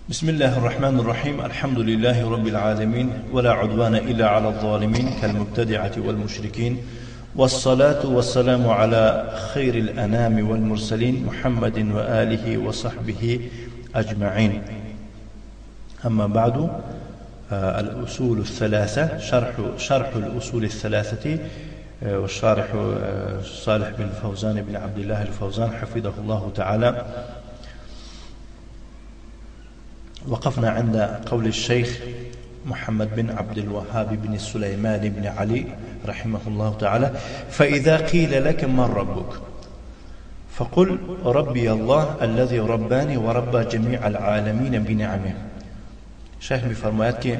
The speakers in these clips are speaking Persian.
بسم الله الرحمن الرحيم. الحمد لله رب العالمين ولا عدوان إلا على الظالمين كالمبتدعة والمشركين، والصلاة والسلام على خير الأنام والمرسلين محمد وآله وصحبه أجمعين. أما بعد، الأصول الثلاثة، شرح الأصول الثلاثة، والشارح صالح بن فوزان بن عبد الله الفوزان حفظه الله تعالى. وقفنا عند قول الشيخ محمد بن عبد الوهاب بن سليمان بن علي رحمه الله تعالى: فإذا قيل لك من ربك فقل ربي الله الذي رباني وربى جميع العالمين بنعمه. شیخ میفرماید که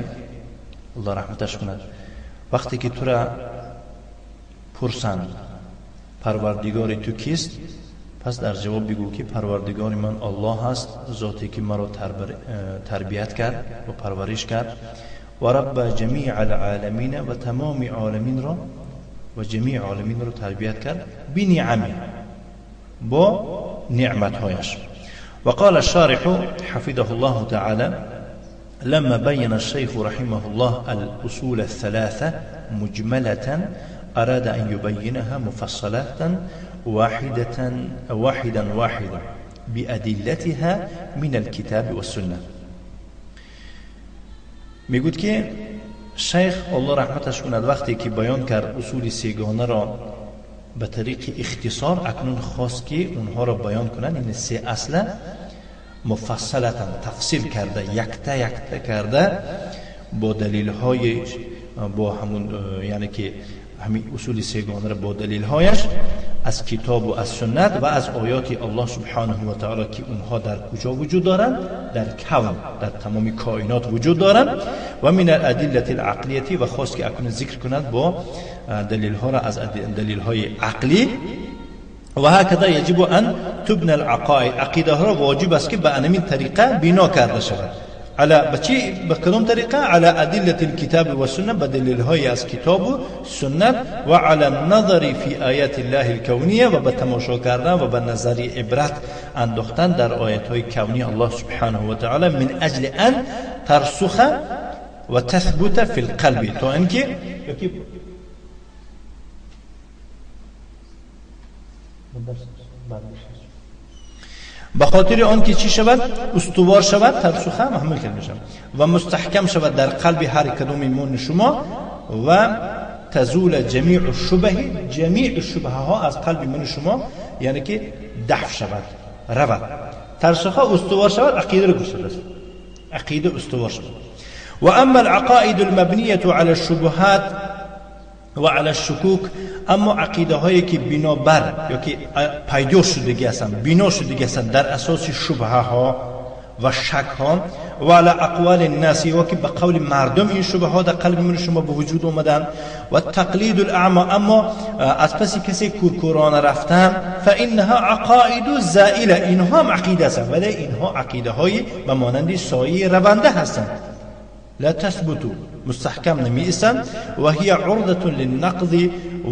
الله رحمتش کند وقتی که تو را پرسند پروردگار تو کیست، پس در جواب بگو که پروردگار من الله هست، ذاتی که مرا تربیت کرد و پرورش کرد، و رب جمیع العالمین، و تمام عالمین را و جمیع عالمین را تربیت کرد بنعمه، با نعمتهایش. وقال الشارح حفظه الله تعالى: لما بين الشيخ رحمه الله الأصول الثلاثة مجملة أراد أن يبينها مفصلة واحدا بأدلتها من الكتاب والسنة. میگوید که شیخ الله رحمتش کند وقتی که بیان کرد اصول سیگانه را به طریق اختصار، اکنون خواست که اونها را بیان کنند. این سه اصل مفصلتا تفصیل کرده، یکتا کرده، با دلیل های، با همون یعنی که همین اصول سیگانه را با دلیل هایش از کتاب و از سنت و از آیات الله سبحانه و تعالی که اونها در کجا وجود دارند، در کون، در تمام کائنات وجود دارند، و من الادله العقلیه، و خواست که اکنون ذکر کند با دلیل ها را از دلیل های عقلی. و هكذا يجب ان تبنى العقائد، عقیده ها را واجب است که به همین طریقه بنا کرده شود. به کدام طریقه؟ على ادله الكتاب والسنه، بدلیل های از کتاب و سنت، و على النظر في آیات الله الكونیه، و به تماشا کردن و به نظر عبرت انداختن در آیات های کونی الله سبحانه و تعالی، من اجل ان ترسخ و تثبت في القلب، تا اینکه به خاطر آن که چی شود؟ استوار شود، ترسخه محمل کرده شود و مستحکم شود در قلب هر کدام ایمان شما، و تزول جمیع الشبه ها از قلب ایمان شما، یعنی که دفع شود، رود، ترسخه استوار شود، عقیده رو گشوده است، عقیده استوار شود. و اما العقائد المبنیه على الشبهات و علی الشکوک، اما عقیده هایی که بنابر یا که پیدا شدگی هستند، بنا شدگی هستند در اساس شبهه ها و شک ها، و علی اقوال الناس، و که به قول مردم این شبهه ها در قلب من شما به وجود آمدن، و تقلید الاعمى، اما از پس کسی کورکورانه رفتن، فانها عقائد زائله، اینها هم عقیده هستند، ولی اینها عقیده های به مانند سایه رونده هستند، لا تثبتوا، مستحکم نمیستند، و هی عرضه للنقض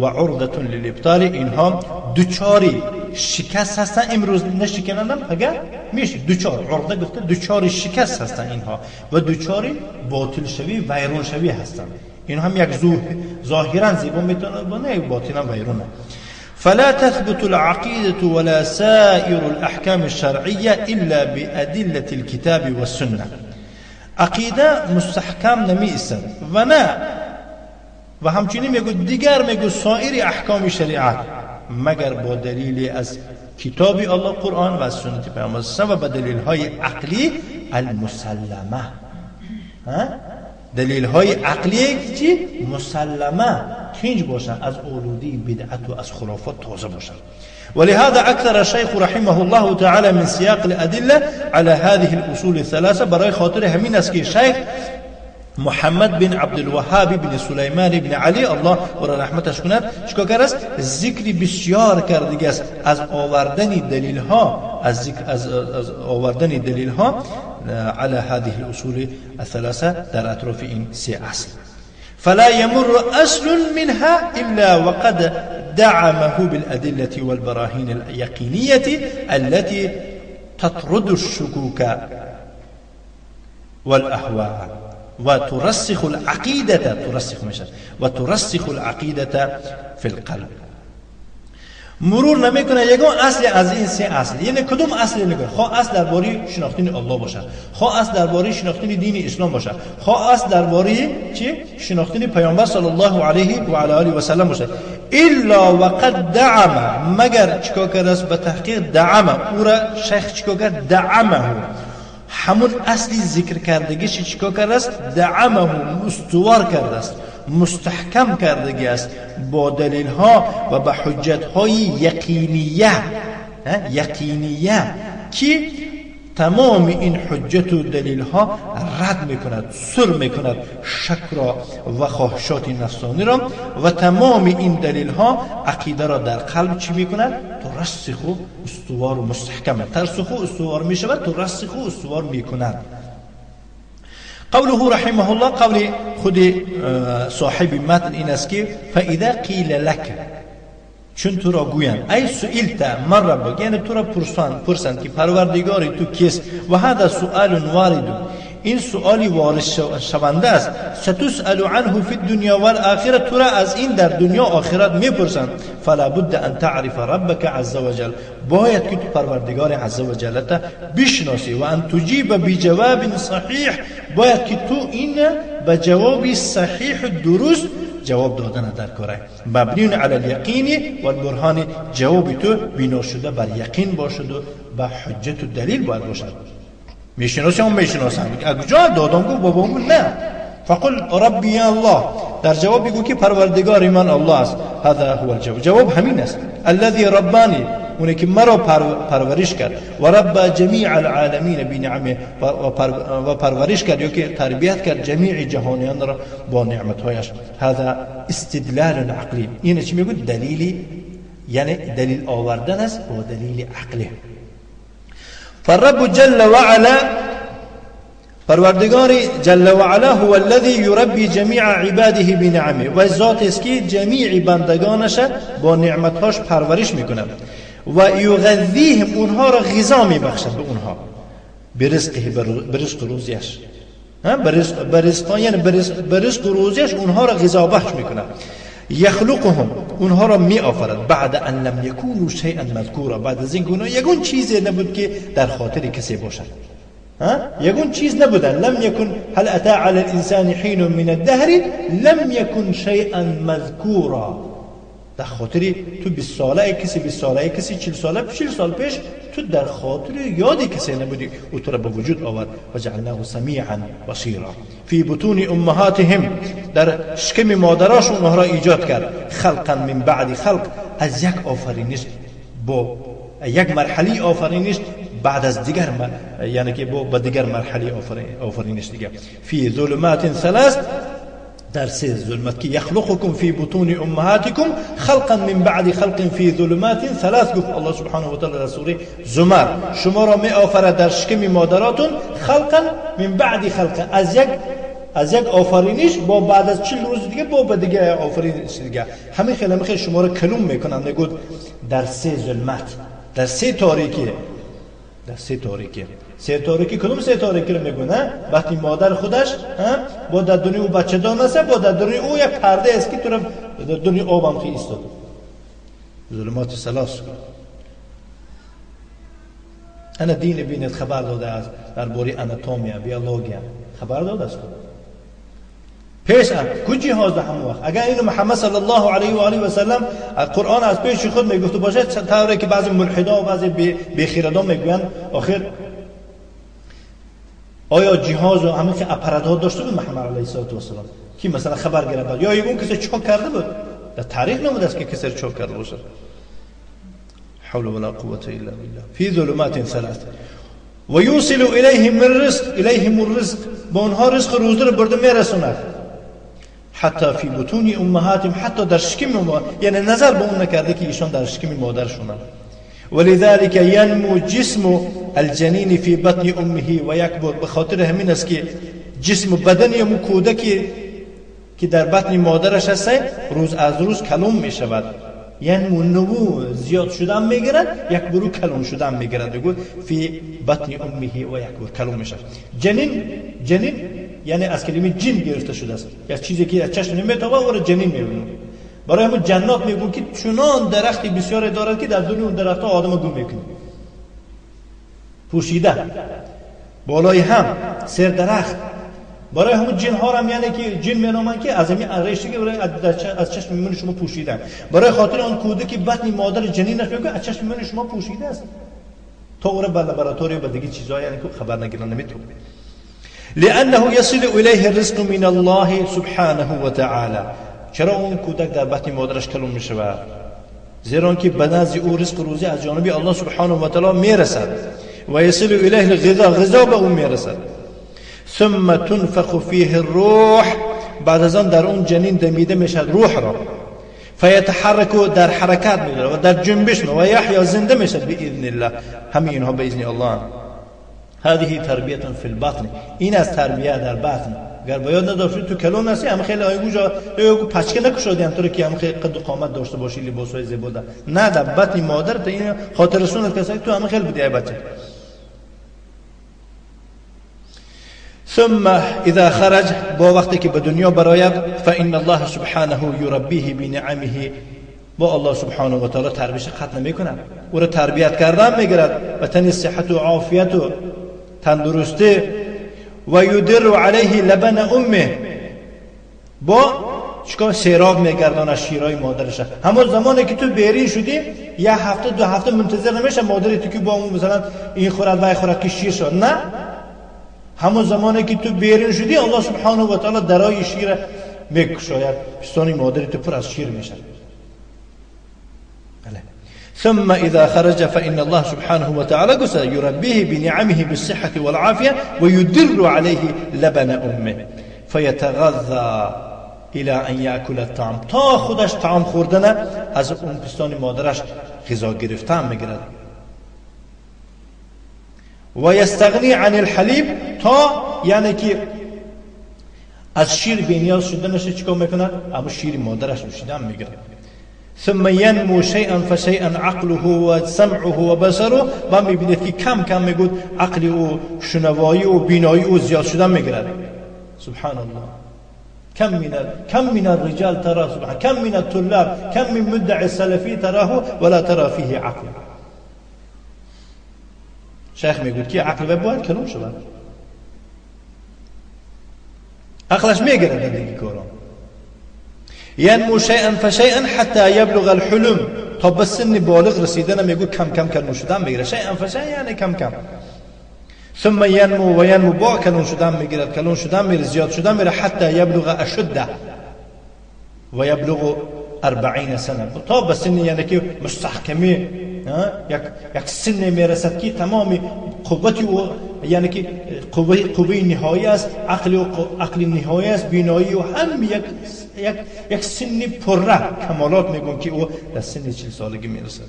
و عرضه للابطال، اینها دوچاری شکست هستن. امروز نشکنندم اگر میشه دوچار، عرضه گفته دوچاری شکست هستن اینها، و دوچاری باطل شوی، ویرون شوی هستن. اینها هم یک ظاهرا زیبا میتونه بونه، باطنا ویرونه. فلا تثبت العقيدة ولا سائر الأحكام الشرعية إلا بأدلة الكتاب والسنة. عقیده مستحکم نمی ایستد و نه، و همچنین میگو دیگر میگو سایر احکام شریعت مگر با دلیل از کتاب الله قرآن و سنت پیامبر و با دلیل های عقلی المسلمه، دلیل های عقلی که مسلمه تنج باشن، از اولودی بدعت و از خرافات تازه باشن. ولهذا أكثر الشيخ رحمه الله تعالى من سياق الأدلة على هذه الأصول الثلاثة. برای خاطر همین است که شیخ محمد بن عبد الوهاب بن سليمان بن علي الله را رحمتش کند چیکار کرده است؟ ذکری بسیار کرده است از آوردن دلیل ها، از آوردن دلیل ها على هذه الأصول الثلاثة در اطراف این سه اصل. فلا يمر أصل منها إلا وقد دعمه بالأدلة والبراهين اليقينية التي تطرد الشكوك والاهواء و ترسخ العقیده، ترسخ میشه و ترسخ العقیده فی القلب. مرور نمیکنه یگان اصل از این سه اصل. یعنی کدوم اصل نگه؟ خواه اصل درباره شناختن الله باشه، خواه اصل درباره شناختن دین اسلام باشه، خواه اصل درباره چی؟ شناختن پیامبر صلی الله علیه و آله و سلم باشه. الا وقد دعم، مگر چیکار کرده است؟ به تحقیق دعم او را شیخ چیکار کرد؟ دعمه، همون اصلی ذکر کردگیش چیکار کرده است؟ دعمه، استوار کرده است، مستحکم کردگی است با دلیل ها و با حجت های یقینیه که تمام این حجت و دلیل ها رد میکند، سر میکند شک را و خواهشات نفسانی را، و تمام این دلیل ها عقیده را در قلب چی میکند؟ ترسخ و استوار و مستحکم، ترسخ و استوار میشود، ترسخ و استوار میکند. قوله رحمه الله، قول خود صاحب متن این است که فاذا قیل لك، چون تو را گویند ای سئلت من ربک، یعنی تو را پرسند که پروردگاری تو کیست، و هذا سؤال وارد، این سؤالی وارد شونده است، ستسأل عنه فی الدنیا والآخرة، تو را از این در دنیا آخرت میپرسند، فلا بد ان تعرف ربک عز وجل، باید که تو پروردگار عز وجل بشناسی، و ان تجیب بجواب صحیح، باید که تو این به جواب صحیح درست جواب دادن در کاره، مبنی علی الیقین و البرهان، جواب تو بنا شده بر یقین باشد و به حجت و دلیل باید باشد. میشناسی هم میشناسم، اگه جا دادم گفت بابام نه، فقل ربی الله، در جواب بگو که پروردگار من الله است. هذا هو الجواب، جواب همین است. الذي ربانی، اونی که مرا پرورش کرد، و رب جمیع العالمین بنعمه، و پرورش کرد یا که تربیت کرد جمیع جهانیان را با نعمتهایش. هذا استدلال عقلی، این چی میگه؟ دلیلی، یعنی دلیل آوردن است با دلیل عقلی. فالرب جل وعلا، پروردگار جل وعلا هو الذي يربي جميع عباده بنعمه، و ذات است که جمیع بندگانش با نعمتهاش پرورش میکنه، و یغذیهم، اونها را غذا میبخشد به اونها، برزق روزیش، برزق روزیش اونها را غذا بخش میکنه. یخلقهم، اونها را می آفرد، بعد ان لم یکونوا شیئا مذکورا، بعد از این گونه یگون چیزی نبود که در خاطر کسی باشد، یگون چیز نبودن. لم یکن، هل اتى على الانسان حين من الدهر لم یکن شیئا مذکورا، در خاطر تو 20 ساله کسی، 20 ساله کسی، 40 ساله 40 سال پیش تو در خاطر یادی کسی نبودی و تو را به وجود آورد. و جعلناه سمیعا بصیرا فی بطون امهاتهم، در شکم مادرش اونها را ایجاد کرد. خلقا من بعد خلق، از یک آفرینش با یک مرحله آفرینش بعد از دیگر، یعنی که با دیگر مرحله آفرینش دیگر. فی ظلمات ثلاث، در سه ظلمت که یخلقکم فی بطون امهاتکم خلقا من بعد خلق فی ظلمات ثلاث، گفت الله سبحانه و تعالی در سوره زمر، شما را می آفرد در شکم مادراتون، خلقا من بعد خلق، از یک آفرینش با بعد از 40 روز دیگه با دیگه آفرینش دیگه. همین خیلی شما را کلوم میکنن، نگود در سه ظلمت، در سه تاریکی، در سه تاریکی کدوم سه تاریکی رو میگونه؟ وقتی مادر خودش با در دنیا او بچه دار نسه، با در دنیا او یک پرده است که تو رو در دنیا آب هم خیلی ایستاد. ظلمات ثلاث. انا دین بینید خبر داده است درباره اناتومیا، بیولوژیا خبر داده است. پیش کجی هاست همون وقت اگر اینو محمد صلی الله علیه و آله و سلم قرآن از پیش خود میگفت باشه، طوری که بعضی ملحدا و بعضی بیخیردان میگوین آخر آیا جهاز و همین که اپراتها داشته بود محمد علیه الصلاه و السلام که مثلا خبر گرفت، یا اون کسی چاپ کرده بود؟ در تاریخ نموده است که کسی چاپ کرده باشه. حول ولا قوة الا بالله. فی ظلمات ثلاث و یوصل الیهم الرزق، با اونها رزق روزی رو برده میرسوند. حتی فی بطون امهاتهم، حتی در شکم یعنی نظر به اون نکرده که ایشان در شکم مادرشونن. ولذلك ينمو جسم الجنين في بطن امه و يكبر، به خاطر همین است که جسم بدنی اون کودکی که در بطن مادرش هست روز از روز کلم می شود یعنی نمو زیاد شدن میگیرد، یک برو کلون شدن میگیرد. بگو فی بطن امه و یک برو کلون میشه. جنین یعنی از کلمه جن گرفته شده است، یک چیزی که از چشم نمیتابه او را جنین میبینیم. برای همون جنات میگن که چنان درختی بسیار دارد که در دنیا اون درختها آدم گم میکنه، پوشیده بالای هم سر درخت. برای همون جن ها هم یعنی که جن مینامن که از همین رشته که از چشم میمون شما پوشیدن. برای خاطر آن کودکی بطن مادر جنینش میگه از چشم میمون شما پوشیده است تا او را به لابراتوری و دیگه چیزا یعنی که خبر نگیرن نمیتونه. لانه يصل الیه الرزق من الله سبحانه و تعالی. چرا اون کودک در بطن مادرش کلون میشه؟ زیرا آنکه به نزد او رزق روزی از جانب الله سبحانه و تعالی میرسد و یصل الیه الغذاء، غذا به اون میرسد. ثم تنفخ فیه الروح، بعد از آن در اون جنین دمیده میشد روح را. فیتحرک، در حرکت میره و در جنبش و یحیا، زنده میشد باذن الله. همین اینها به اذن الله. هذه تربیه فی البطن، این از تربیه در بطن. اگر باید نداشتی تو کلون هستی هم خیلی آیگوجا یکو پچکه نکشودی همطوری که هم خیلی قد و قامت داشته باشی، لباسای زیبا ده. نه، در بطن مادر تا این خاطر رسونت کسایی تو هم خیلی بودی ای بچه. ثم اذا خرج، با وقتی که به دنیا براید، فان الله سبحانه یربیه بنعمه، با الله سبحانه و تعالی تربیتش ختم میکنه، او را تربیت کردن میگیرد و تن صحت و عافیت و تندرستی. و یدر علیه لبن امه، با چیکار سیراب میگردانه شیرای مادرش. همون زمانی که تو بیرین شدی یه هفته دو هفته منتظر نمیشه مادری تو که با اون مثلا این خورد و این خورد که شیر شد، نه، همون زمانی که تو بیرین شدی الله سبحانه و تعالی درای شیر میکشاید، پستانی مادری تو پر از شیر میشه. ثم اذا خرج فان الله سبحانه وتعالى قصد يربيه بنعمه بالصحه والعافيه ويدر عليه لبن امه فيتغذى الى ان ياكل الطعام، تا خودش طعام خوردن از اون پستان مادرش غذا گرفتن میگیرد. و یستغنی عن الحلیب، تا یعنی که از شیر بی‌نیاز شدنش چیکار میکنه؟ اما شیر مادرش نوشیدن میگیرد. ثم ينمو شيئا فشيئا عقله وسمعه وبصره، و میبینید که کم کم میگود عقل او، شنوایی و بینایی او زیاد شدن میگیرد. سبحان الله. كم من الرجال ترى سبحان، كم من الطلاب، كم من مدعي السلفي تراه ولا ترى فيه عقل. شیخ میگود که عقل باید کلون شود، عقلش میگیرد دیگه کارا. ینمو شیئا فشیئا حتی یبلغ الحلم، تا به سن بالغ رسیدن میگو کم کم کلون شدن میگیره. شیئا فشیئا یعنی کم کم. ثم ینمو و ینمو، با کلون شدن میگیرد، کلون شدن میره، زیاد شدن میره، حتی یبلغ اشده و یبلغ 40 سنه، تا به سن یعنی که مستحکمی یک سن میرسد که تمام قوتی و یعنی که قوه نهایی است، عقل نهایی است، بینایی و هم یک سن پره کمالات میگن که او در سن 40 سالگی میرسد.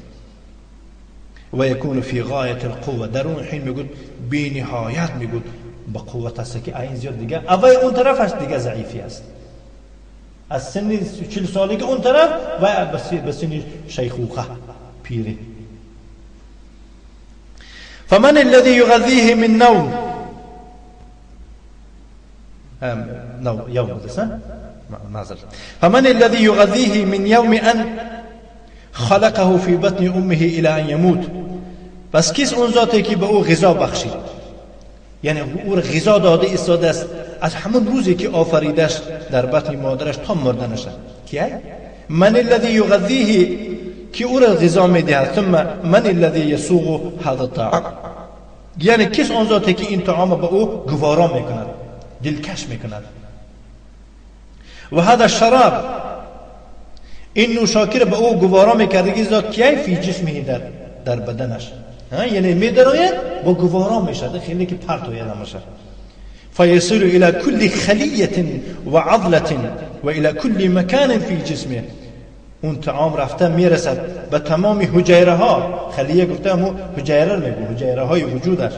و یکون فی غایت القوه، در اون حین میگن بی نهایت میگن با قوت است که این زیاد دیگه اول اون طرفش دیگه ضعیفی است، از سن 40 سالگی اون طرف و به سن شیخوخه پیری. فمن الذي يغذيه من نوم يوم معذرة فمن الذي يغذيه من يوم أن خلقه في بطن أمه إلى أن يموت، بس کس اون ذاتی که به او غذا بخشید، یعنی او غذا داده ایستاده است از همون روزی که آفریدش در بطن مادرش تا مردنش. کیه؟ من الذي يغذيه، که او را غذا میدهد. ثم من الذي يسوق هذا الطعام، یعنی کس اون ذاتی که این طعام به او گوارا میکند، دلکش میکند. و هذا الشراب، این نوشاکی به او گوارا میکردگی ذات کیه؟ فی جسمه، در بدنش، یعنی میدراید با گوارا میشد، خیلی که پرتوید نمیشه. فیصل الى كل خلیه و عضله و الى كل مکان فی جسمه، اون طعام رفته میرسد به تمام حجیره ها. خلیه گفته همو حجیره میگو، حجیره های وجودش.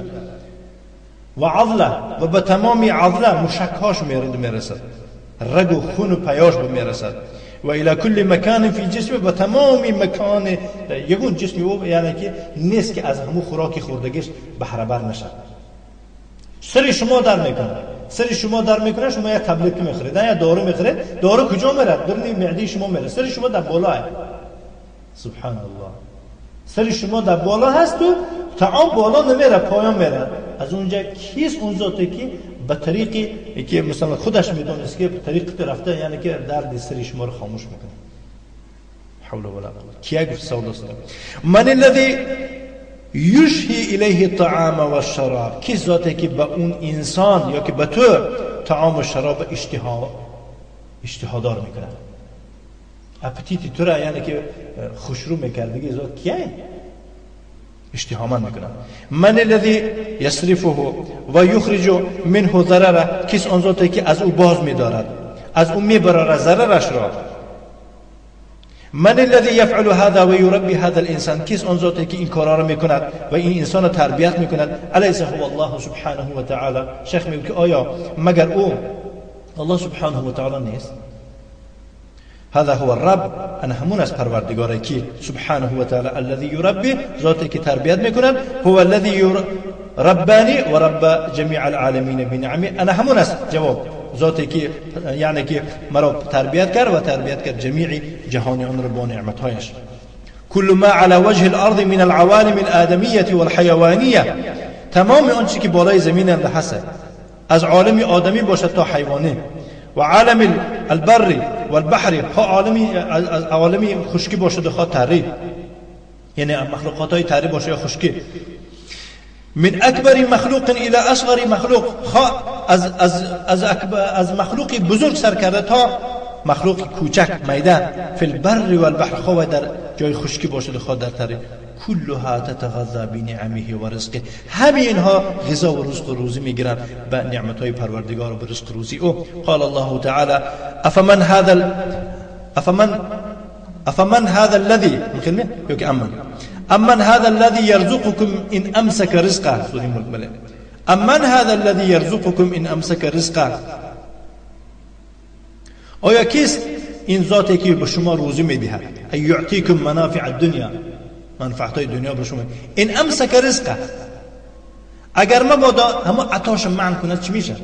و عضله، و به تمام عضله مشکهاش میرسد، رگ و خون و پیاش میرسد. و الى کل مکان فی جسم و تمام مکان یگون جسمی او یعنی که نیست که از همون خوراکی خوردگیش بهره بر نشه. سر شما در میکنه، سر شما در میکنه، شما یک تبلت میخورید یا دارو میخورید، دارو کجا میره؟ در معده شما میره، سر شما در بالاه. سبحان الله، سر شما در بالا هست و طعام بالا نمیره، پایان میره. از اونجا کیست اون ذاتی که به طریقی که مثلا خودش میدونست که به طریق رفته یعنی که درد سر شما رو خاموش میکنه. حول ولا قوة. کیا گفت سوداست؟ من الذي یشهی الیه الطعام و الشراب، کی ذاتی که به اون انسان یا که به تو طعام و شراب اشتها دار میکنه، اپتیتی تو را یعنی که خوشرو میکردگی ذات کیه؟ اشتهامند میکنه. من الذي یصرفه و یخرج منه ضرره، کس آن ذاتی که از او باز میدارد، از او میبرد ضررش را. من الذي يفعل هذا و يربي هذا الانسان، کس آن ذاتی که این کارا را میکند و این انسان را تربیت میکند. الیس هو الله سبحانه و تعالی، شیخ میگه که آیا مگر او الله سبحانه و تعالی نیست؟ هذا هو الرب، انا همون از پروردگاری که سبحانه و تعالی الذي يربي، ذاتی که تربیت میکند. هو الذي ربانی و رب جميع العالمین بنعمه، انا همون از جواب ذاتی که یعنی که مرا تربیت کرد و تربیت کرد جمیع جهانیان را با نعمتهایش. كل ما على وجه الارض من العوالم الادمیه والحیوانیه، تمام آنچه که بالای زمین هست از عالم آدمی باشد تا حیوانی، و عالم البر والبحر، ها عالمی خشکی باشد خواهد تری، یعنی مخلوقات های تری باشه یا خشکی. من اکبر مخلوق الى اصغر مخلوق، از مخلوق بزرگ سر کرده تا مخلوق کوچک میده. فی البر والبحر، خواه در جای خشکی باشد خواه در تری. كلها تتغذى بنعمه و رزقه، همه اینها غذا و رزق و روزی میگیرن به نعمتهای پروردگار و به رزق روزی او. قال الله تعالی افمن هذا الذي امن هذا الذي يرزقكم ان امسك رزقه، سوره الملك. امن هذا الذي يرزقكم ان امسك رزقه، آیا کیست این ذاتی که به شما روزی میدهد؟ ای یعطیکم منافع الدنیا، منفعتای دنیا به شما. این امسک رزقه، اگر مبادا همه عطاش منع کند چی میشه؟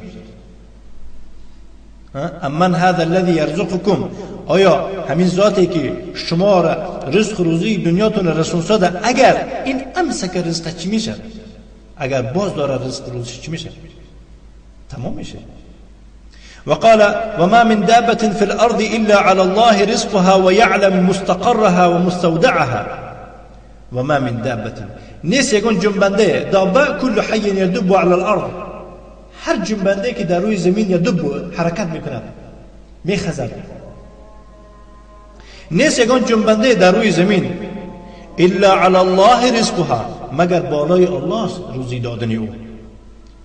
امن هذا الذي يرزقكم، آیا همین ذاتی که شما را رزق روزی دنیاتون رسونساده، اگر این امسک رزقه چی میشه؟ اگر باز داره رزق روزی چی میشه؟ تمام میشه. وقال وما من دابة في الأرض إلا على الله رزقها ويعلم مستقرها ومستودعها. وما من دابة، نیست یکون جنبنده، دابه كل حي يدب على الأرض، هر جنبنده که در روی زمین یدب حرکت میکند میخزد. نیست یکون جنبنده در روی زمین الا على الله رزقها، مگر بالای الله روزی دادنی او،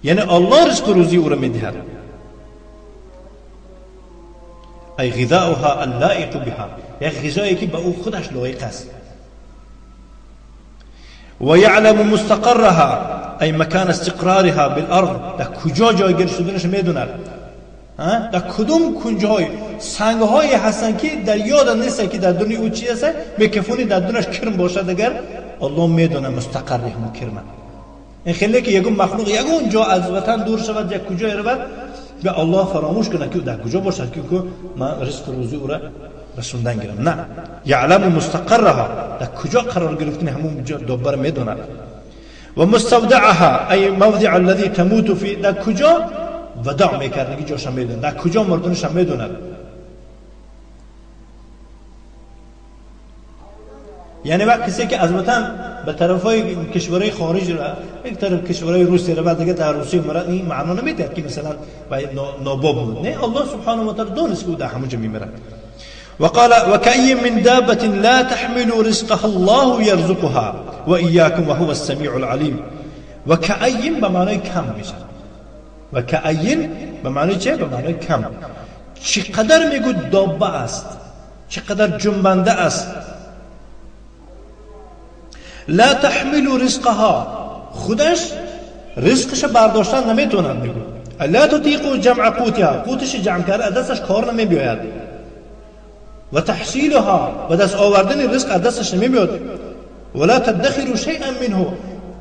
یعنی الله رزق روزی او را میدهد. ای غذاؤها اللائق بها، یک غذایی که به او خودش لایق است. و یعلم مستقرها، ای مکان استقرارها بالارض، در کجا جایگیر شدنش میدوند. در کدوم کنجهای سنگهای هستن که در یاد نیست که در دنیا او چی هست، میکفونی در دنیاش کرم باشد، اگر الله میدونه مستقر هم کرم. این خیلی که یگون مخلوق یگون جا از وطن دور شود، یک کجا رود به الله فراموش کنه که در کجا باشد که من رزق روزی او را رسوندن گیرم. نه، یعلم مستقرها، در کجا قرار گرفتن همون دوباره میدونه. و مستودعها، ای موضع الذي تموت فی، در کجا وداع میکردگی جاش میدونه، در کجا مردنش میدونه. یعنی وقت کسی که از وطن به طرفای کشورهای خارج را، یک طرف کشورهای روسیه را، بعد دیگه در روسیه مرد، این معنا نمیده که مثلا باید ناباب بود. نه، الله سبحانه و تعالی دانست که در همونجا میمیره. وقال وكأي من دابة لا تحمل رزقها الله يرزقها وإياكم وهو السميع العليم. وكأي بمعنی کم میشه. وكأي بمعنی چه؟ بمعنی کم. چقدر میگو دابه است، چقدر جنبنده است. لا تحمل رزقها، خودش رزقش برداشتن نمیتونه. میگو لا تطيق جمع قوتها، قوتش جمع کرده دستش کار نمیبیاید. و تحصیلها و دست آوردن رزق از دستش نمیاد. ولا تدخروا شیئا منه،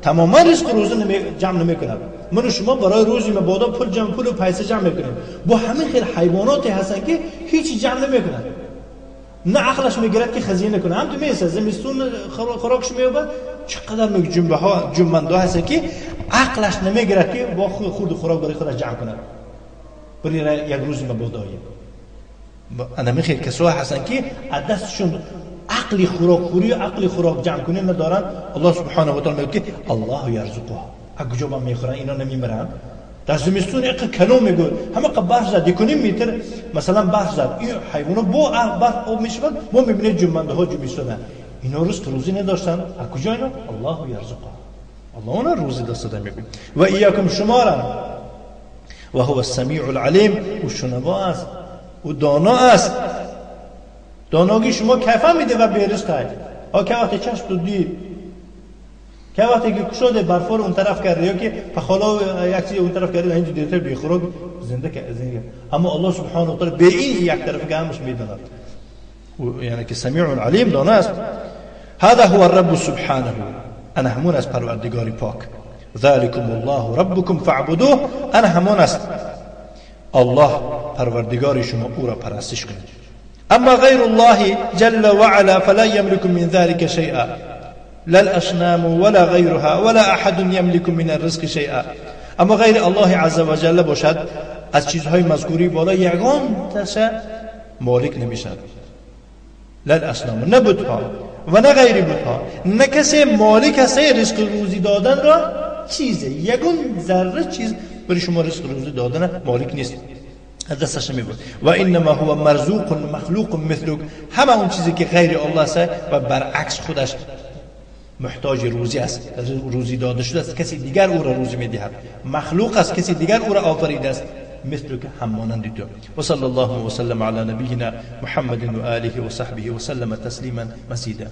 تماما رزق روز جمع نمیکنه. من شما برای روزی مبادا پول و پیسه جمع میکنیم. با همین خیلی حیواناتی هستن که هیچ جمع نمیکنن، نه عقلش میگرد که خزینه کنه. هم تو میسه زمستون خوراکش میوبد، چقدر میگه جنبنده هستن که عقلش نمیگرد که با خود خوراک برای خودش جمع کنه برای یک روز مبادایی. انا میخواد کسایی هستن که از دستشون عقلی خوراکخوری و عقلی خوراک جمع کنی ندارن. الله سبحانه و تعالی میگه الله یرزقها، از کجا با میخورن اینا نمیمرن. در زمستون یک کلو میگه همه برف زد 1.5 متر مثلا برف زد، این حیونا با برف آب میشون. ما میبینیم جنبنده ها جمیستونه، اینا روزی نداشتن. از کجا اینا؟ الله یرزقها، الله اونا روزی داده میگه. و ایاکم شما را و هو السمیع العلیم، و شنوا است و دانا است. داناگی شما کیفا میده و بیرزق هست. که وقتی چشم تو دید، که وقتی که شده برفار اون طرف کرده یا که پخالا یک چیز اون طرف کرده اینجا دیتر بیخوراک زنده که اما الله سبحانه و تعالی به این یک طرف که همش میداند، یعنی که سمیع علیم دانا است. هذا هو الرب سبحانه، انا همون است پروردگاری پاک. ذلكم الله ربكم فاعبدوه، انا همون است الله پروردگاری شما، او را پرستش کنید. اما غیر الله جل وعلا فلا يملك من ذلك شيئا، لا الأصنام ولا غيرها ولا أحد يملك من الرزق شيئا. اما غیر الله عز وجل باشد از چیزهای مذکوری بالا یگان تشه مالک نمیشد. لا الأصنام، نه بتها و نه غیر بتها، نه کسی مالک است رزق روزی دادن را چیزه، یگان ذره چیز برای شما رزق روزی دادن مالک نیست، دستش نمیبود. و انما هو مرزوق مخلوق مثلک، همه اون چیزی که غیر الله است و برعکس خودش محتاج روزی است، روزی داده شده است، کسی دیگر او را روزی میدهد. مخلوق است، کسی دیگر او را آفریده است، مثل که هم مانند تو. و صلی الله و سلم علی نبینا محمد و آله و صحبه و سلم تسلیما مزیدا.